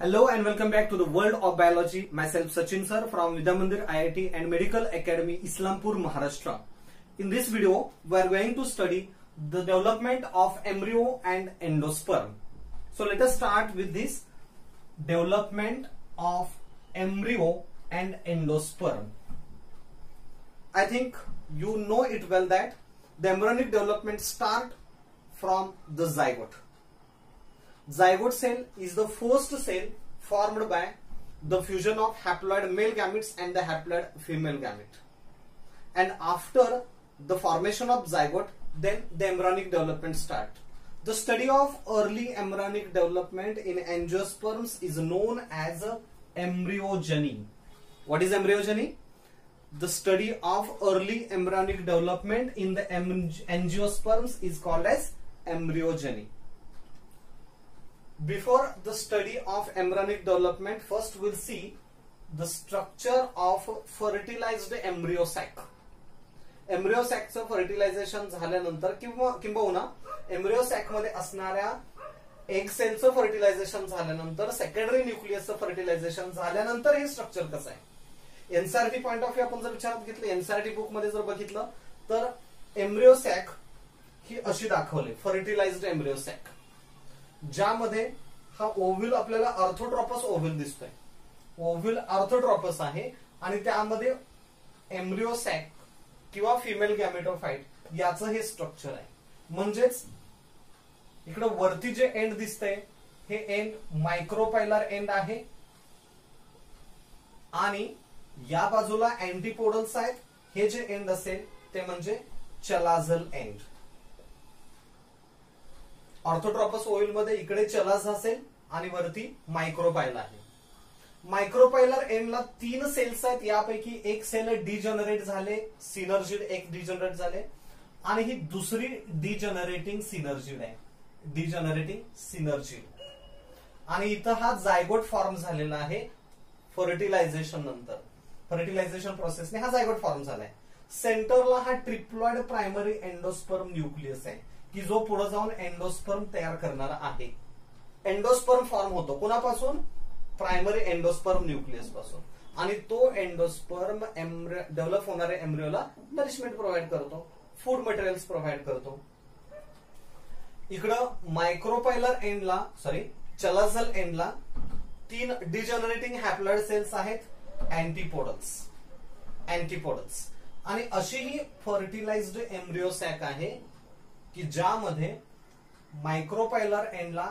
Hello and welcome back to the world of biology. Myself Sachin sir from Vidyamandir IIT and Medical Academy, Islampur, Maharashtra. In this video, we are going to study the development of embryo and endosperm. So let us start with this development of embryo and endosperm. I think you know it well that the embryonic development starts from the zygote. Zygote cell is the first cell formed by the fusion of haploid male gametes and the haploid female gamete. And after the formation of zygote, then the embryonic development starts. The study of early embryonic development in angiosperms is known as embryogeny. What is embryogeny? The study of early embryonic development in the angiosperms is called as embryogeny. Before the study of embryonic development, first we'll see the structure of fertilized embryo sac. Embryo सॅकचं fertilisation झाल्यानंतर किंबहुना embryo sac मध्ये असणाऱ्या egg सेलचं fertilisation झाल्यानंतर secondary न्यूक्लियसचं fertilisation झाल्यानंतर हे स्ट्रक्चर कसं आहे. एनसीईआरटी पॉइंट ऑफ व्ह्यू आपण जर विचारात घेतलं, एनसीईआरटी बुक मध्ये जर बघितलं तर एम्ब्रियो सॅक ही अशी दाखवली, फर्टिलाइज्ड एम्ब्रियो सॅक, ज्यामध्ये हा ओव्ह्यूल आपल्याला अर्थोट्रॉपस ओव्ह्यूल दिसतोय. ओव्ह्यूल अर्थोट्रॉपस आहे आणि त्यामध्ये एम्ब्रियो सॅक किंवा फिमेल गॅमेटोफाइट याचं हे स्ट्रक्चर आहे. म्हणजेच इकडे वरती जे एंड दिसतंय हे एंड मायक्रोपायलर एंड आहे आणि या बाजूला अँटीपोडल्स आहेत. हे जे एंड असेल ते म्हणजे चलाझल एंड. ऑर्थोट्रॉपस ओव्ह्यूल मध्ये इकडे चलाझ असेल आणि वरती मायक्रोपायलर आहे. मायक्रोपायलर एंडला 3 सेल्स आहेत, यापैकी एक सेल डिजनरेट झाले, सिनर्जिड एक डिजनरेट झाले आणि ही दुसरी डिजनरेटिंग सिनर्जिड आहे, डिजनरेटिंग सिनर्जिड. आणि इथं हा जायगोट फॉर्म झालेला आहे फर्टिलायझेशन नंतर. फर्टिलायझेशन प्रोसेसने हा जायगोट फॉर्म झालाय. सेंटरला हा ट्रिप्लॉइड प्रायमरी एंडोस्पर्म न्यूक्लियस आहे की जो पुढे जाऊन एंडोस्पर्म तयार करणारा आहे. एंडोस्पर्म फॉर्म होतो कोणापासून? प्रायमरी एंडोस्पर्म न्यूक्लियस पासून. आणि तो एंडोस्पर्म डेव्हलप होणाऱ्या एम्ब्रियोला नरिशमेंट प्रोव्हाइड करतो, फूड मटेरियल्स प्रोव्हाइड करतो. इकडं मायक्रोपायलर एंडला चलाझल एंडला 3 डिजनरेटिंग हॅप्लॉइड सेल्स आहेत, अँटीपोडल्स. आणि अशी ही फर्टिलाइज्ड एम्ब्रियो सॅक आहे की ज्यामध्ये मायक्रोपायलर एंडला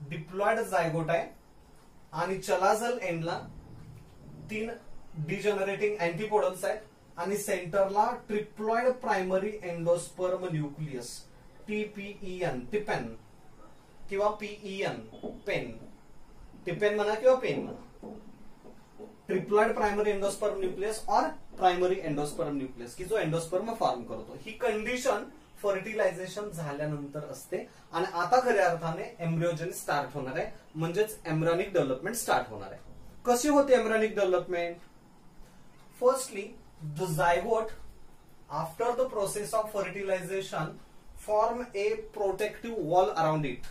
डिप्लॉइड जायगोट आहे आणि चलाझल एंडला 3 डिजनरेटिंग अँटीपोडल्स आहेत आणि सेंटरला ट्रिप्लॉइड प्रायमरी एंडोस्पर्म न्यूक्लियस, टीपीईएन, टिपेन किंवा पीईएन, पेन, टिपेन म्हणा किंवा पेन म्हणा, ट्रिप्लॉइड प्रायमरी एंडोस्पर्म न्यूक्लियस और प्रायमरी एंडोस्पर्म न्यूक्लियस की जो एंडोस्पर्म फॉर्म करतो. ही कंडिशन फर्टिलायझेशन झाल्यानंतर असते आणि आता खऱ्या अर्थाने एम्ब्रियोजनी स्टार्ट होणार आहे, म्हणजेच एम्ब्रियोनिक डेव्हलपमेंट स्टार्ट होणार आहे. कशी होते embryonic development? Firstly the zygote after the process of fertilization form a protective wall around it.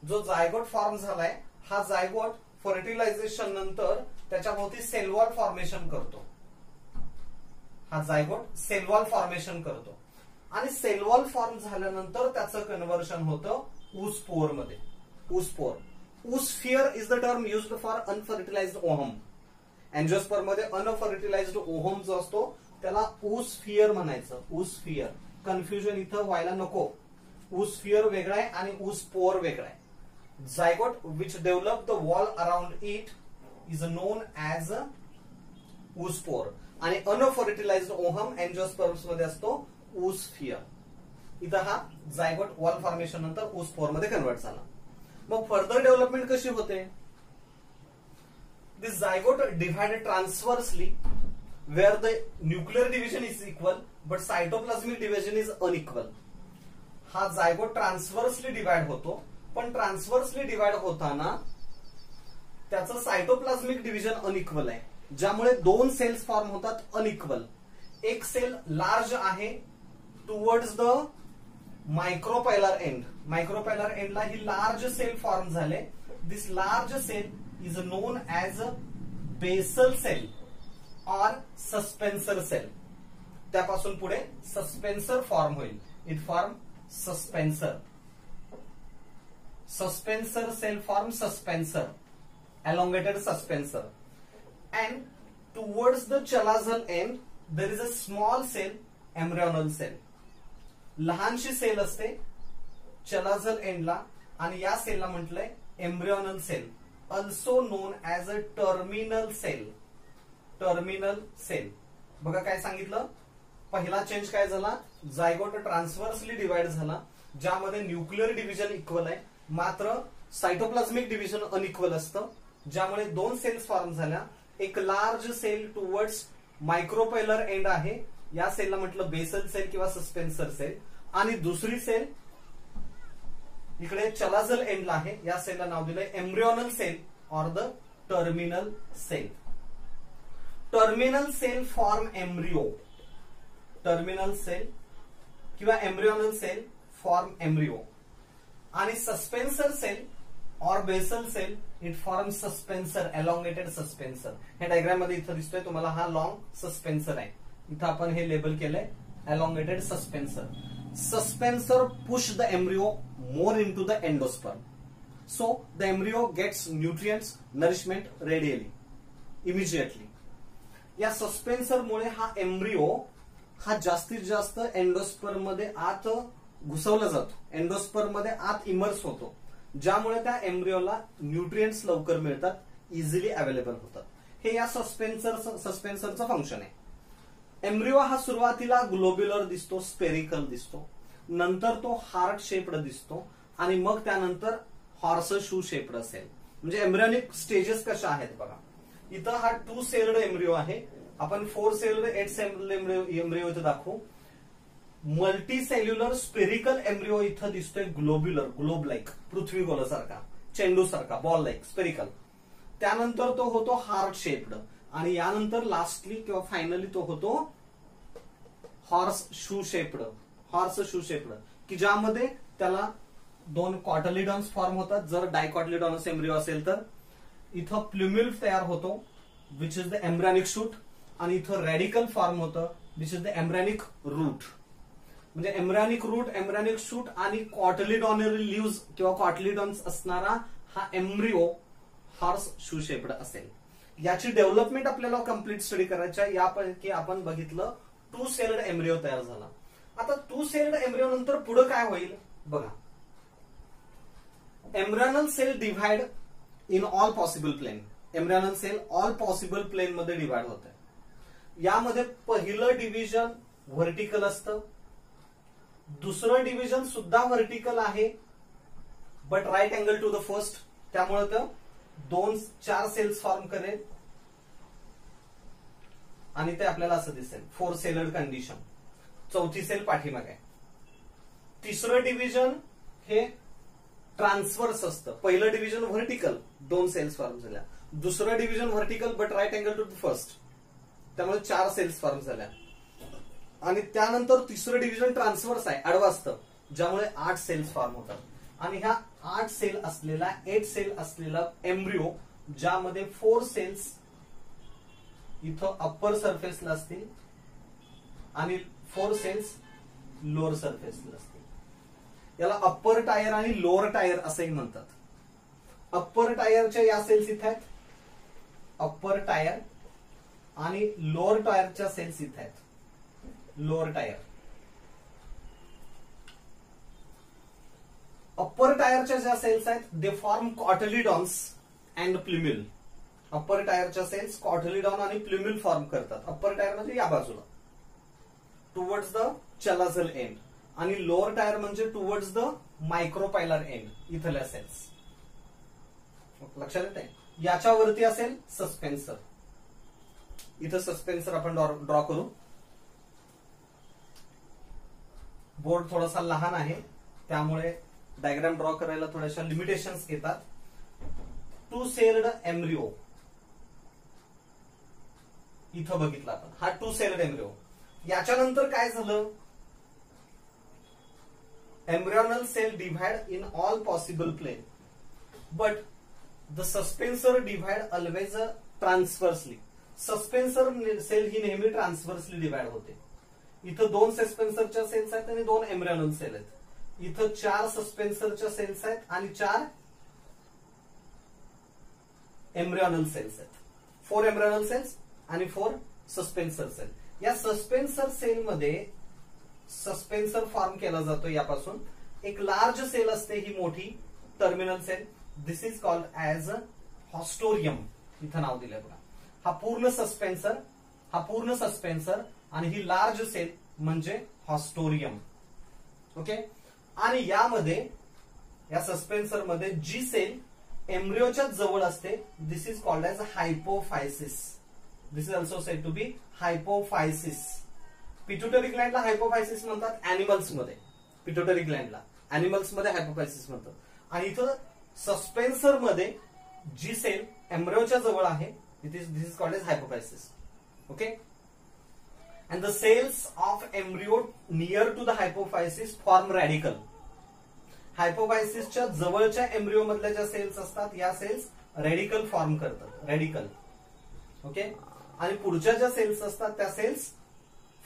जो जायगोट फॉर्म झालाय हा जायगोट फर्टिलायझेशन नंतर त्याच्या भोवती सेल वॉल फॉर्मेशन करतो. हा जायगोट सेल वॉल फॉर्मेशन करतो आणि सेल वॉल फॉर्म झाल्यानंतर त्याचं कन्व्हर्शन होतं ऊसपोर मध्ये. Oospore, oosphere is the term used for unfertilised ovum. Angiosperm मध्ये अनफर्टिलाइज्ड ओहम जो असतो त्याला ऊसफियर म्हणायचं. ऊसफियर, कन्फ्युजन इथं व्हायला नको. ऊसफियर वेगळा आहे आणि ऊसपोर वेगळा आहे. Zygote which develop the wall around it is known as oospore आणि अनफर्टिलाइज्ड ओहम अँजिओस्पर्म्स मध्ये असतो ऊसफियर. इथं हा जायगोट वॉल फॉर्मेशन नंतर ऊसपोर मध्ये कन्वर्ट झाला. मग फर्दर डेव्हलपमेंट कशी होते? This zygote divide transversely where the nuclear division is equal but cytoplasmic division is unequal. हा जायगोट ट्रान्सवर्सली डिव्हाइड होतो, पण ट्रान्सवर्सली डिव्हाइड होताना त्याचं सायटोप्लाझमिक डिव्हिजन अनइक्वल आहे, ज्यामुळे 2 सेल्स फॉर्म होतात अनइक्वल. एक सेल लार्ज आहे towards the micropylar end. Micropylar एंडला ही लार्ज सेल फॉर्म झाले this large cell is known as a basal cell or suspensor cell. त्यापासून पुढे सस्पेन्सर फॉर्म होईल. It form suspensor. Suspensor cell form suspensor, elongated suspensor, and towards the chalazal end there is a small cell, embryonal cell. लहानशी cell असते chalazal एंडला आणि या सेलला म्हटलंय embryonal cell, also known as a terminal cell. Terminal cell. बघा काय सांगितलं, पहिला चेंज काय झाला, जायगोट ट्रान्सव्हर्सली डिवाइड झाला, ज्यामध्ये न्यूक्लिअर डिव्हिजन इक्वल आहे, मात्र सायटोप्लाझमिक डिव्हिजन अनइक्वल असतं, ज्यामुळे दोन सेल्स फॉर्म झाल्या. एक लार्ज सेल टुवर्ड्स मायक्रोपेलर एंड आहे, या सेलला म्हटलं बेसल सेल किंवा सस्पेन्सर सेल, आणि दुसरी सेल इकडे चलाझल एंडला आहे, या सेलला नाव दिलंय embryonal cell or the terminal cell. Terminal cell form embryo. Terminal cell किंवा एम्ब्रियोनल सेल फॉर्म एम्ब्रियो, आणि suspensor cell or basal cell it form suspensor, elongated suspensor. हे डायग्राम मध्ये इथं दिसतोय तुम्हाला, हा लॉंग सस्पेन्सर आहे. इथं आपण हे लेबल केलंय elongated suspensor. Suspensor push the embryo more into the endosperm, so the embryo gets nutrients, nourishment radially, immediately. या सस्पेन्सर मुळे हा एम्ब्रियो हा जास्तीत जास्त एंडोस्पर्म मध्ये आत घुसवला जातो, एंडोस्पर्म मध्ये आत इमर्स होतो, ज्यामुळे त्या एम्ब्रियोला न्यूट्रिएंट्स लवकर मिळतात, इझिली अवेलेबल होतात. हे या सस्पेन्सरचं फंक्शन आहे. एम्ब्रियो हा सुरुवातीला ग्लोब्युलर दिसतो, स्पेरिकल दिसतो, नंतर तो हार्ट शेप्ड दिसतो, आणि मग त्यानंतर हॉर्स शू शेप्ड असेल. म्हणजे एम्ब्रियोनिक स्टेजेस कशा आहेत बघा. इथं हा 2 सेल्ड एम्ब्रियो आहे, आपण 4 सेल्ड 8 सेल्ड एम्ब्रियो इथं दाखवू. मल्टी सेल्युलर स्पेरिकल एम्ब्रियो इथं दिसतोय, ग्लोब्युलर, ग्लोब लाईक, पृथ्वी गोलासारखा, चेंडू सारखा, बॉल लाईक, स्पेरिकल. त्यानंतर तो होतो हार्ट शेप्ड, आणि यानंतर लास्टली किंवा फायनली तो होतो horse shoe shaped. Horse shoe shaped की ज्यामध्ये त्याला 2 कॉटलिडॉन्स फॉर्म होतात, जर डायकॉटलिडॉनस एम्ब्रियो असेल तर. इथं प्ल्युम्युल तयार होतो विच इज द एम्ब्रॅनिक शूट, आणि इथं रॅडिकल फॉर्म होतं विच इज द एम्ब्रॅनिक रूट. म्हणजे एम्ब्रॅनिक रूट, एम्ब्रॅनिक शूट आणि कॉटलिडॉनरी लिव्ज किंवा कॉटलिडॉन्स असणारा हा एम्ब्रिओ हॉर्स शू शेप्ड असेल. याची डेव्हलपमेंट आपल्याला कम्प्लीट स्टडी करायची आहे. यापैकी आपण बघितलं 2 सेल्ड एम्ब्रिओ तयार झाला. आता 2 सेल्ड एम्ब्रिओ नंतर पुढे काय होईल बघा. Embryonal cell divide in all possible plane. Embryonal cell all possible plane मध्ये डिव्हाइड होते. यामध्ये पहिलं डिव्हिजन व्हर्टिकल असतं, दुसरं डिव्हिजन सुद्धा व्हर्टिकल आहे, but right angle to the first, त्यामुळे ते 4 सेल्स फॉर्म करेल, आणि ते आपल्याला असं दिसेल 4 सेलड कंडिशन. चौथी सेल पाठीमागे. तिसरं डिव्हिजन हे ट्रान्सवर्स असतं. पहिलं डिव्हिजन व्हर्टिकल, 2 सेल्स फॉर्म झाल्या, दुसरं division vertical but right angle to the first, त्यामुळे 4 सेल्स फॉर्म झाल्या. आणि त्यानंतर तिसरं डिव्हिजन ट्रान्सवर्स आहे, आडवं असतं, ज्यामुळे 8 सेल्स फॉर्म होतात. आणि ह्या 8 सेल असलेला 8 सेल असलेला एम्ब्रिओ, ज्यामध्ये 4 सेल्स इथं अप्पर सरफेसला असतील आणि 4 सेल्स लोअर सरफेसला असतील. याला अप्पर टायर आणि लोअर टायर असंही म्हणतात. अप्पर टायरच्या या सेल्स इथे आहेत, अप्पर टायर, आणि लोअर टायरच्या सेल्स इथे आहेत, लोअर टायर. अप्पर टायरच्या ज्या सेल्स आहेत they form cotyledons and plumule. Upper टायरच्या सेल्स कॉटलिडॉन आणि प्ल्युम्युल फॉर्म करतात. अप्पर टायर म्हणजे या बाजूला टुवर्ड्स द चलाझल एंड, आणि लोअर टायर म्हणजे टुवर्ड्स द मायक्रोपायलर एंड, इथल्या सेल्स. लक्षात येते. याच्यावरती असेल सस्पेन्सर. इथं सस्पेन्सर आपण ड्रॉ करू. बोर्ड थोडासा लहान आहे त्यामुळे डायग्राम ड्रॉ करायला थोड्याशा लिमिटेशन्स येतात. 2 सेल्ड एम्ब्रिओ इथं बघितला आपण, हा 2 सेल्ड एम्ब्रिओ. याच्यानंतर काय झालं, embryonal cell divide in all possible plane, but the suspensor divide always transversely. Suspensor cell ही नेहमी ट्रान्सव्हर्सली डिव्हाइड होते. इथं 2 सस्पेन्सरच्या सेल्स आहेत आणि 2 एम्ब्रियोनल सेल आहेत. इथं 4 सस्पेन्सरच्या सेल्स आहेत आणि 4 एम्ब्रियोनल सेल्स आहेत. 4 एम्ब्रियोनल सेल्स आणि 4 सस्पेन्सर सेल. या सस्पेन्सर सेल मध्ये सस्पेन्सर फॉर्म केला जातो. यापासून एक लार्ज सेल असते, ही मोठी terminal cell. This is called as haustorium. इथं नाव दिलंय बघा. हा पूर्ण सस्पेन्सर आणि ही लार्ज सेल म्हणजे हॉस्टोरियम. ओके. आणि यामध्ये या सस्पेन्सर मध्ये जी सेल एम्ब्रियोच्या जवळ असते, this is called as hypophysis. This is also said to be hypophysis. Pituitary ग्लँडला हायपोफायसिस म्हणतात अॅनिमल्स मध्ये. पिट्युटरी ग्लँडला अॅनिमल्स मध्ये हायपोफायसिस म्हणतात. आणि इथं सस्पेन्सर मध्ये जी सेल एम्ब्रियोच्या जवळ आहे, this is called as hypophysis. Okay. And the cells of embryo near to the hypophysis form radicle. हायपोफायसिसच्या जवळच्या एम्ब्रियो मधल्या ज्या सेल्स असतात, या सेल्स रेडिकल फॉर्म करतात. रेडिकल. ओके. आणि पुढच्या ज्या सेल्स असतात त्या सेल्स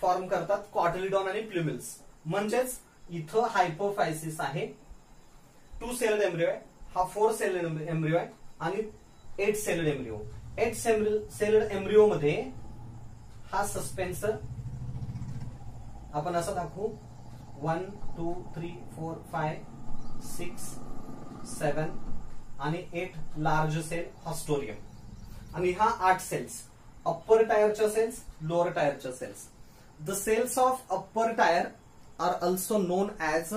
फॉर्म करतात कॉटिलिडॉन आणि प्ल्युमिल्स. म्हणजेच इथं हायपोफायसिस आहे. 2 सेल्ड एम्ब्रियो आहे. हा 4 सेल्ड एम्ब्रियो आहे आणि 8 सेल्ड एम्ब्रियो. 8 सेल्ड एम्ब्रियो मध्ये हा सस्पेन्सर आपण असं दाखवू. 1 2 3 4 5 6 7 आणि 8 लार्ज सेल हॉस्टोरियम. आणि हा 8 सेल्स अप्पर टायरच्या सेल्स, लोअर टायरच्या cells. The cells of upper tier are also known as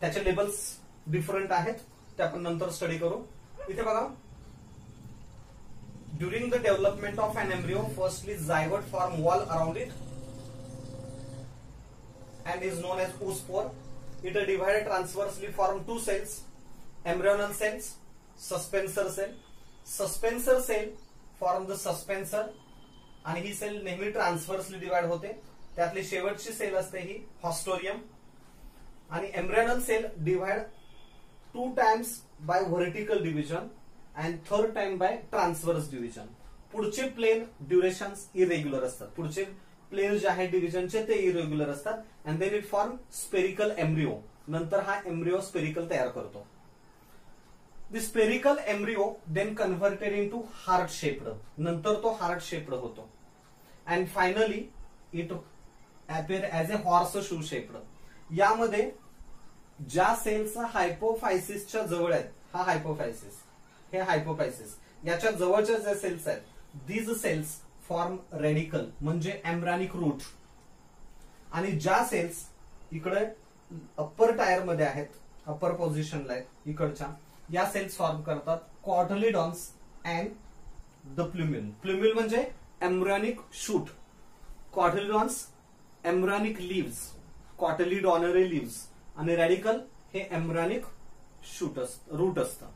त्याचे लेबल्स डिफरंट आहेत, ते आपण नंतर स्टडी करू. इथे बघा. During the development of an embryo firstly zygote form wall around it and is known as oospore. It is divided transversely form 2 cells, embryonal cells, suspensor cell. Suspensor cell form the suspensor आणि ही sale नेहमी ट्रान्सव्हर्सली divide होते. त्यातली शेवटची cell असते ही haustorium. आणि embryonal cell divide 2 times by vertical division and 3rd time by transverse division. पुढचे plane durations irregular असतात. पुढचे प्लेन जे आहे डिव्हिजनचे ते इरेग्युलर असतात. And then it form spherical embryo. नंतर हा एम्ब्रियो स्पेरिकल तयार करतो. This spherical embryo then converted into heart shaped. नंतर तो हार्ट शेप्ड होतो. And finally it appear as a horseshoe shaped. यामध्ये ज्या सेल्स हायपोफायसिसच्या जवळ आहेत, हा हायपोफायसिस, हे हायपोफायसिस, याच्या जवळच्या ज्या सेल्स आहेत, दीज सेल्स फॉर्म रेडिकल म्हणजे एम्ब्रॅनिक रूट. आणि ज्या सेल्स इकडे अप्पर टायर मध्ये आहेत, अप्पर पोझिशनला आहेत इकडच्या, या सेल्स फॉर्म करतात cotyledons and the plumule. Plumule म्हणजे embryonic shoot. Cotyledons embryonic leaves, cotyledonary leaves. आणि रेडिकल हे एम्ब्रॅनिक शूट रूट असतं.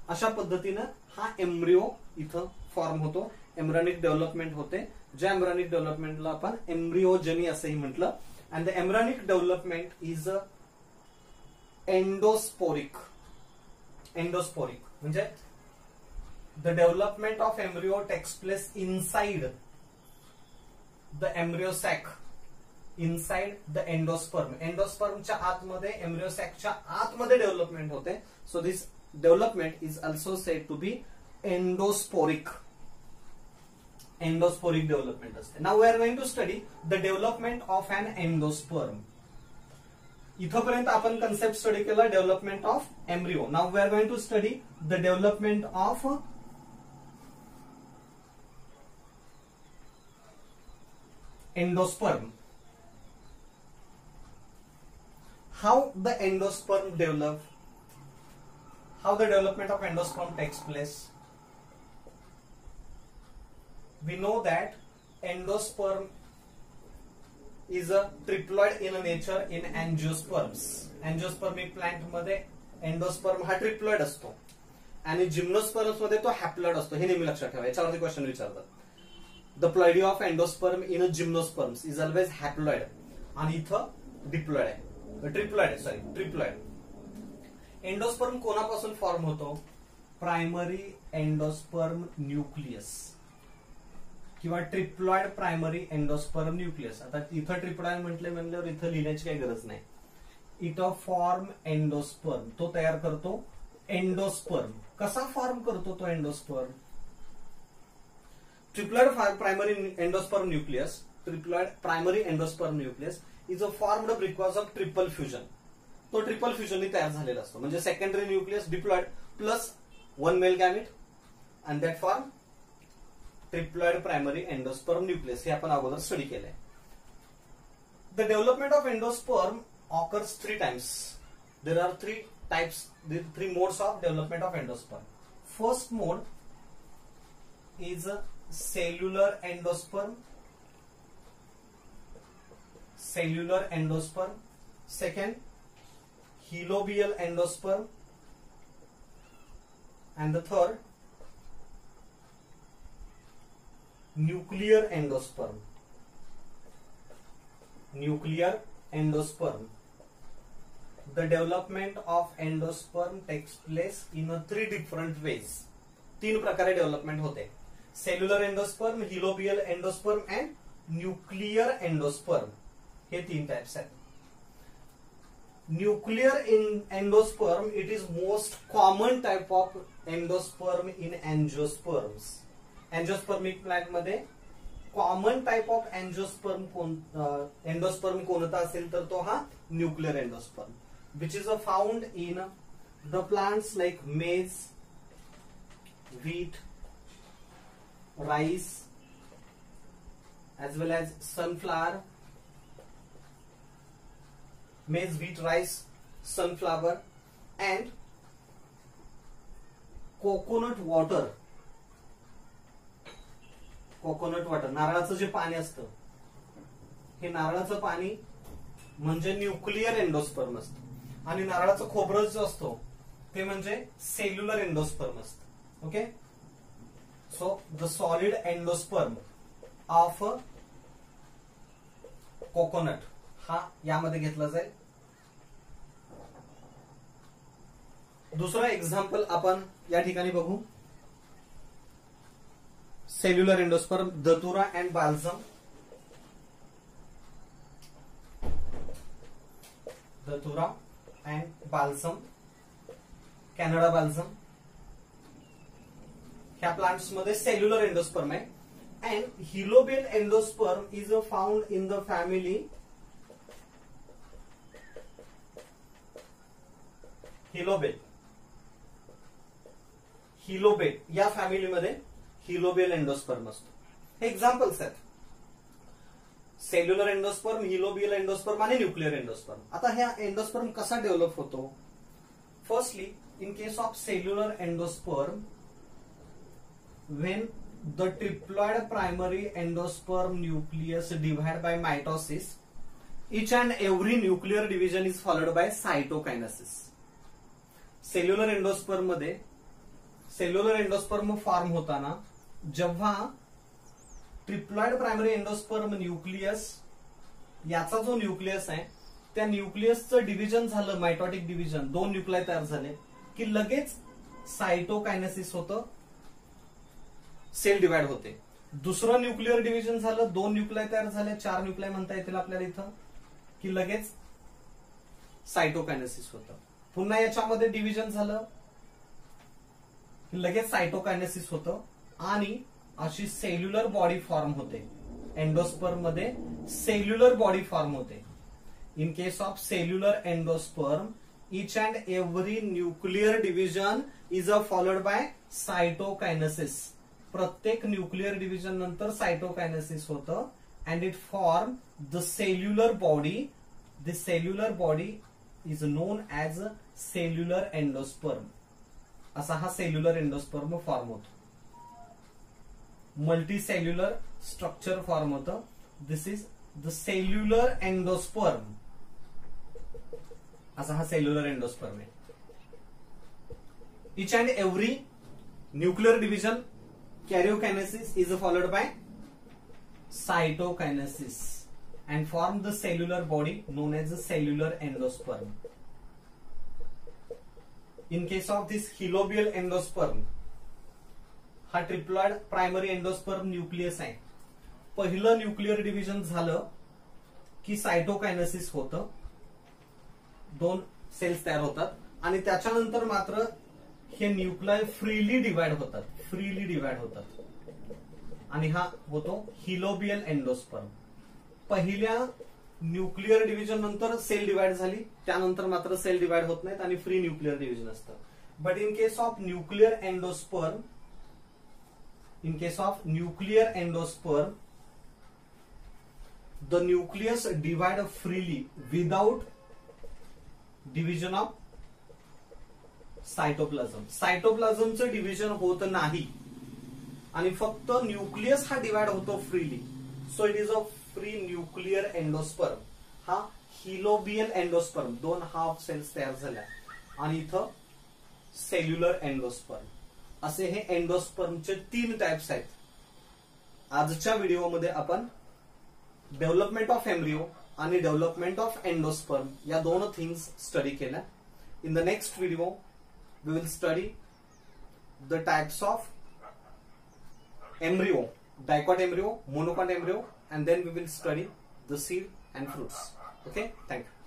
अशा पद्धतीनं हा एम्ब्रिओ इथं फॉर्म होतो. एम्ब्रॅनिक डेव्हलपमेंट होते. ज्या एम्ब्रॅनिक डेव्हलपमेंटला आपण एम्ब्रिओजनी असंही म्हटलं. And the embryonic development is endosporic. Endosporic म्हणजे the development of embryo takes place inside the embryo sac, inside the endosperm. एंडोस्पर्मच्या आतमध्ये, एम्ब्रिओ सॅकच्या आतमध्ये डेव्हलपमेंट होते. So this development is also said to be endosporic. Endosporic development असते. Now we are going to study the development of an endosperm. इथपर्यंत आपण concept study केला development of embryo. Now we are going to study the development of endosperm. How the endosperm develop? How the development of endosperm takes place? We know that endosperm is a triploid in nature in angiosperms. Angiospermic plant मध्ये endosperm हा triploid असतो आणि gymnosperms मध्ये तो haploid असतो. हे नेहमी लक्षात ठेवा. याच्यावरती क्वेश्चन विचारतात. The ploidy of endosperm in gymnosperms is always haploid आणि इथं डिप्लॉइड आहे. ट्रिप्लॉइड. एंडोस्पर्म कोणापासून फॉर्म होतो? प्रायमरी एंडोस्पर्म न्यूक्लियस किंवा ट्रिप्लॉइड प्रायमरी एंडोस्पर्म न्यूक्लियस. आता इथं ट्रिप्लॉइड म्हणल्यावर इथं लिहिण्याची काही गरज नाही. इट फॉर्म एंडोस्पर्म, तो तयार करतो एंडोस्पर्म. कसा फॉर्म करतो तो endosperm? Triploid primary endosperm nucleus, triploid primary endosperm nucleus is formed because of triple fusion. तो ट्रिपल फ्युजननी तयार झालेला असतो. म्हणजे secondary nucleus diploid plus one male gamete and that form triploid primary endosperm nucleus. हे आपण अगोदर स्टडी केलंय. The development of endosperm occurs 3 times. There are 3 types, 3 modes of development of endosperm. First mode is cellular endosperm. Second, helobial endosperm, and the third, nuclear endosperm. The development of endosperm takes place in 3 different ways. 3 प्रकारे development होते. Cellular endosperm, helobial endosperm and nuclear endosperm. हे 3 types आहेत. Nuclear endosperm it is most common type of endosperm in angiosperms. Angiospermic plant मध्ये common type of endosperm कोणता असेल तर तो हा nuclear endosperm, which is found in the plants like maize, wheat, rice, as well as sunflower. Maize, wheat, rice, sunflower, and coconut water. नारळाचं जे पाणी असतं, हे नारळाचं पाणी म्हणजे न्यूक्लियर एंडोस्पर्म असतं. आणि नारळाचं खोबरं जो असतो ते म्हणजे सेल्युलर एंडोस्पर्म असतं. Okay, so the solid endosperm of coconut हा यामध्ये घेतला जाईल. दुसरं एक्झाम्पल आपण या ठिकाणी बघू. Cellular endosperm, Datura and balsam. Datura and balsam, Canada balsam. ह्या प्लांट्स मध्ये सेल्युलर एंडोस्पर्म आहे. And helobial endosperm is found in the family Helobiae. या फॅमिलीमध्ये हिलोबियल एंडोस्पर्म असतो. हे एक्झाम्पल्स आहेत. सेल्युलर एंडोस्पर्म, हिलोबियल एंडोस्पर्म आणि न्यूक्लियर एंडोस्पर्म. आता ह्या एंडोस्पर्म कसा डेव्हलप होतो? Firstly, in case of cellular endosperm, when the triploid primary endosperm nucleus divide by mitosis, each and every nuclear division is followed by cytokinesis. Cellular endosperm मध्ये cellular endosperm form होताना जेव्हा triploid primary endosperm nucleus, याचा जो nucleus आहे त्या न्यूक्लियसचं division झालं, mitotic division, 2 nuclei तयार झाले की लगेच सायटोकायनेसिस होतं, सेल डिवाइड होते. दुसरं न्यूक्लियर डिव्हिजन झालं, 2 न्यूक्लिय तयार झाले, 4 न्यूक्लिय म्हणता येतील आपल्याला इथं, की लगेच सायटोकायनेसिस होतं. पुन्हा याच्यामध्ये डिव्हिजन झालं की लगेच सायटोकायनेसिस होतं आणि अशी सेल्युलर बॉडी फॉर्म होते. एंडोस्पर्म मध्ये सेल्युलर बॉडी फॉर्म होते. In case of cellular endosperm, each and every nuclear division is followed by cytokinesis. प्रत्येक न्यूक्लियर डिव्हिजन नंतर सायटोकायनेसिस होतं and it form the cellular body. The cellular body is known as cellular endosperm. असा हा cellular endosperm form होतो. Multicellular structure form होतं. This is the cellular endosperm. असा हा cellular endosperm आहे. Each and every nuclear division karyokinesis is followed by cytokinesis. and form the cellular body known as the cellular endosperm. In case of this halobial endosperm, हा triploid primary endosperm nucleus आहे. पहिलं nuclear division झालं की cytokinesis होतं, 2 cells तयार होतात आणि त्याच्यानंतर मात्र हे न्यूक्लिय फ्रीली डिवाइड होतात आणि हा होतो हिलोबियल एंडोस्पर्म. पहिल्या न्यूक्लियर डिव्हिजन नंतर सेल डिवाइड झाली, त्यानंतर मात्र सेल डिवाइड होत नाहीत आणि फ्री न्यूक्लियर डिव्हिजन असतं. But in case of nuclear endosperm, the nucleus divide freely without division of cytoplasm. सायटोप्लाझमचं डिव्हिजन होत नाही आणि फक्त न्यूक्लियस हा डिवाइड होतो freely. So it is a free nuclear endosperm. हा हिलोबियल एंडोस्पर्म, 2 हाफ सेल्स तयार झाल्या आणि इथं सेल्युलर एंडोस्पर्म. असे हे एंडोस्पर्मचे 3 टाइप्स आहेत. आजच्या व्हिडिओमध्ये आपण डेव्हलपमेंट ऑफ एम्ब्रिओ आणि डेव्हलपमेंट ऑफ एंडोस्पर्म या 2 थिंग्स स्टडी केल्या. In the next video we will study the types of embryo, dicot embryo, monocot embryo, and then we will study the seed and fruits. Okay, thank you.